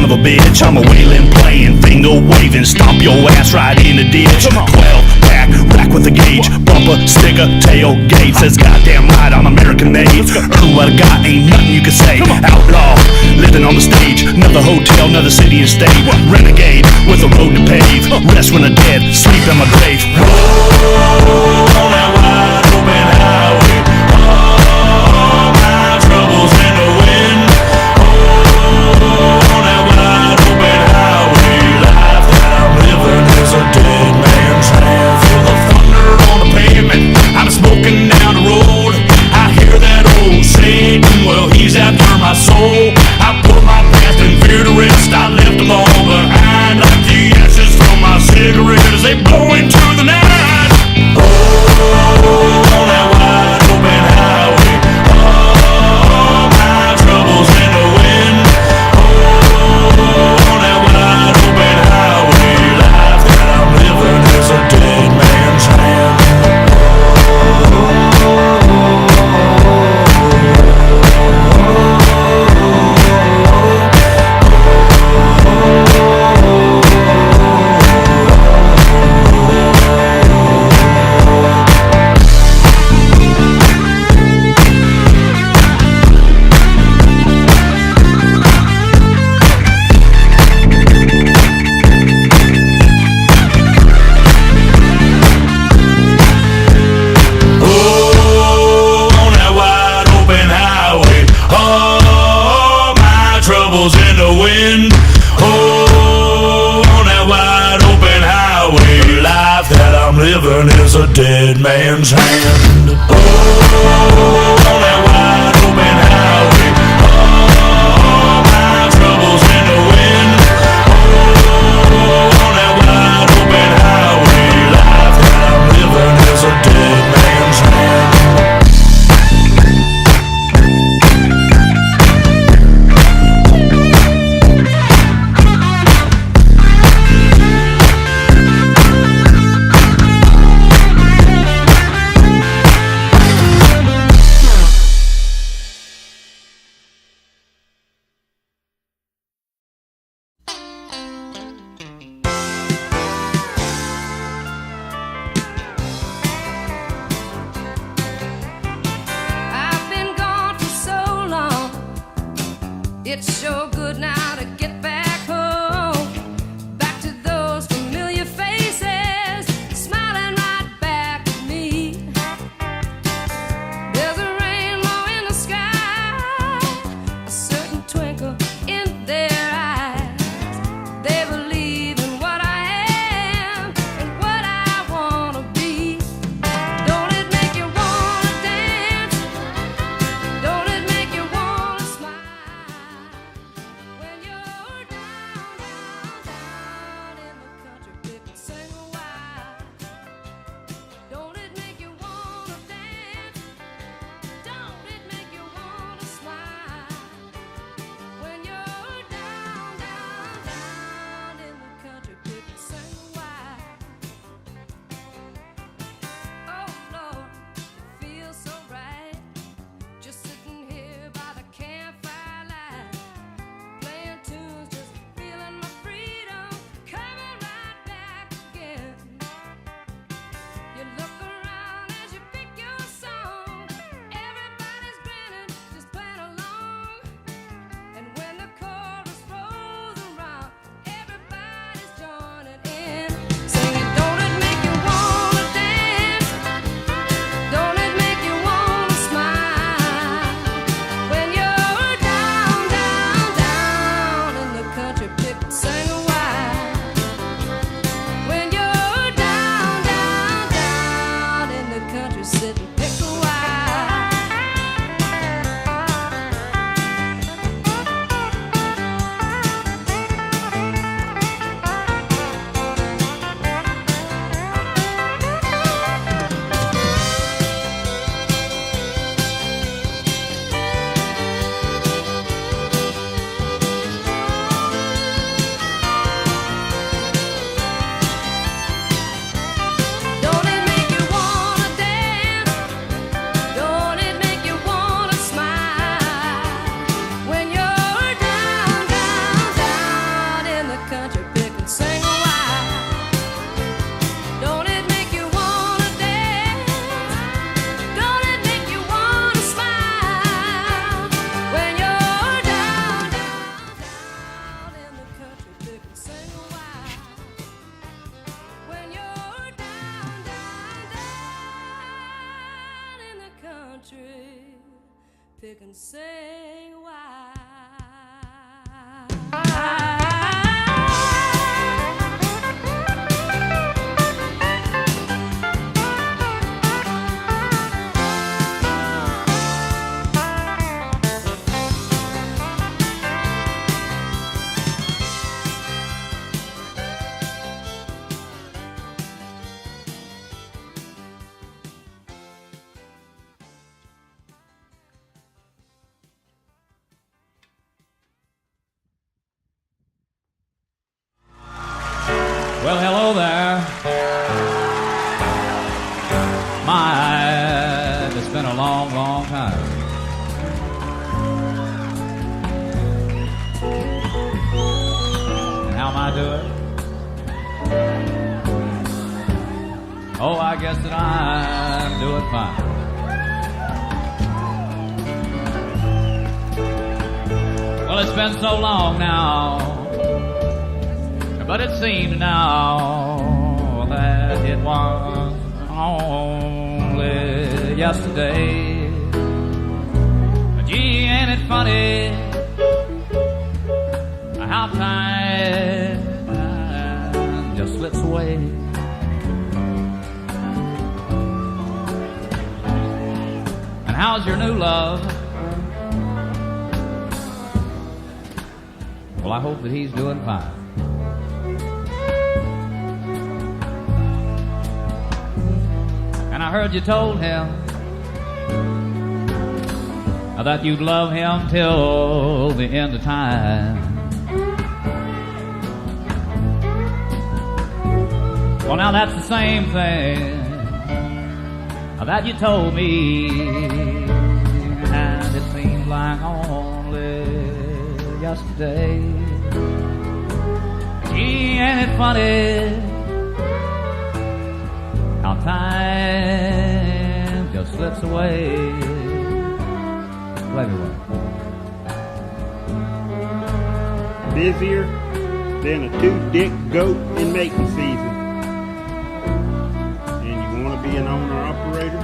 of a bitch. I'm a wailing, playing, finger waving, stomp your ass right in the ditch. 12 pack, rack with a gauge, bumper, sticker, tailgate. Says goddamn right, I'm American made. Earn what I got, ain't nothing you can say. Outlaw, living on the stage, another hotel, another city and state. Renegade with a road to pave. Rest when I'm dead, sleep in my grave. Whoa, on that wide open highway, all my troubles in the wind. Oh, on that wide open highway, life that I'm living is a dead man's hand. Feel the thunder on the pavement, I'm smoking down the road. I hear that old Satan, well he's after my soul. I put my past and fear to rest, I left them all behind. Like the ashes from my cigarette as they blow into the night. Oh, on that wide open highway, all my troubles in the wind. Oh, on that wide open highway, life that I'm living is a dead man's hand. In the wind, oh, on that wide open highway, life that I'm living is a dead man's hand. Oh, on that wide open highway, all my troubles in the wind. Oh, on that wide open highway, life that I'm living is a dead man's hand. It's sure good now to get back home, back to those familiar faces, smiling right back at me. There's a rainbow in the sky, a certain twinkle in their eyes. They believe in what I am and what I wanna be. Don't it make you wanna dance? Don't it make you wanna smile? pick and sing why. Well, hello there. My, it's been a long, long time. How am I doing? Oh, I guess that I'm doing fine. Well, it's been so long now, but it seems now that it was only yesterday. Gee, ain't it funny how time just slips away? And how's your new love? Well, I hope that he's doing fine. And I heard you told him that you'd love him till the end of time. Well, now that's the same thing that you told me, and it seems like only yesterday. Gee, ain't it funny how time just slips away? Play me one. Busier than a two-dick goat in mating season. And you want to be an owner-operator?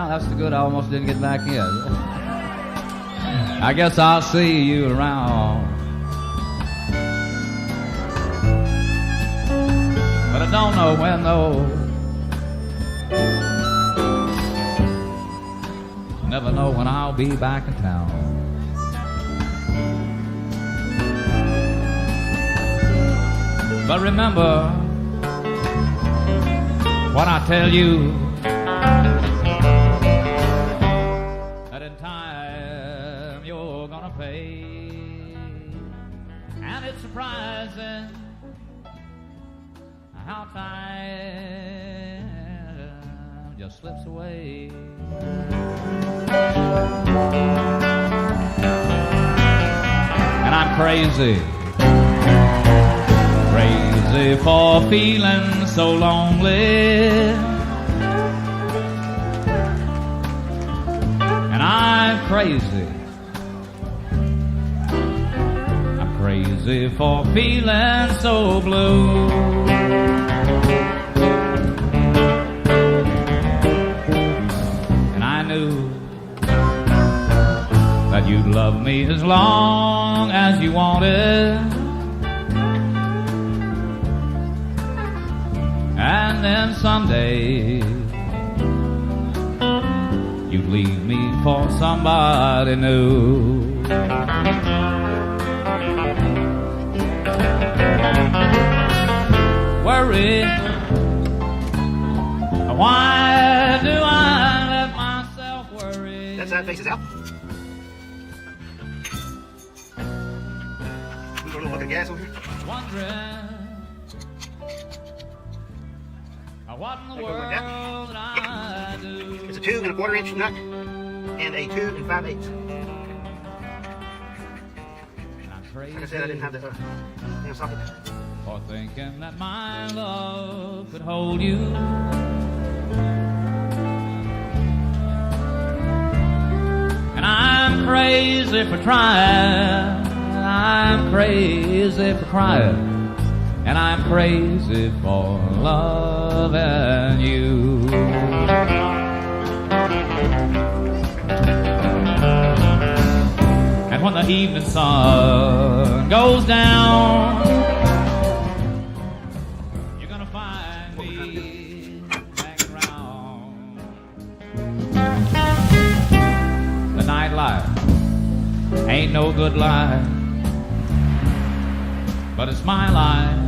That's the good. I almost didn't get back in. I guess I'll see you around. But I don't know when though. Never know when I'll be back in town. But remember what I tell you, that in time you're gonna pay. And it's surprising how time just slips away. And I'm crazy for feeling so lonely. And I'm crazy for feeling so blue. And I knew that you'd love me as long as you wanted. And then someday you'd leave me for somebody new. Worry, why do I let myself worry? That side faces out. Bucket of gas over here. Wondering what in the That goes world like that. did I do? It's a 2 1/4 inch nut and a 2 5/8. Like I said, I didn't have the damn socket. For thinking that my love could hold you. And I'm crazy for trying. I'm crazy for crying. And I'm crazy for loving you. And when the evening sun goes down, you're gonna find me hanging around. The nightlife ain't no good life, but it's my life.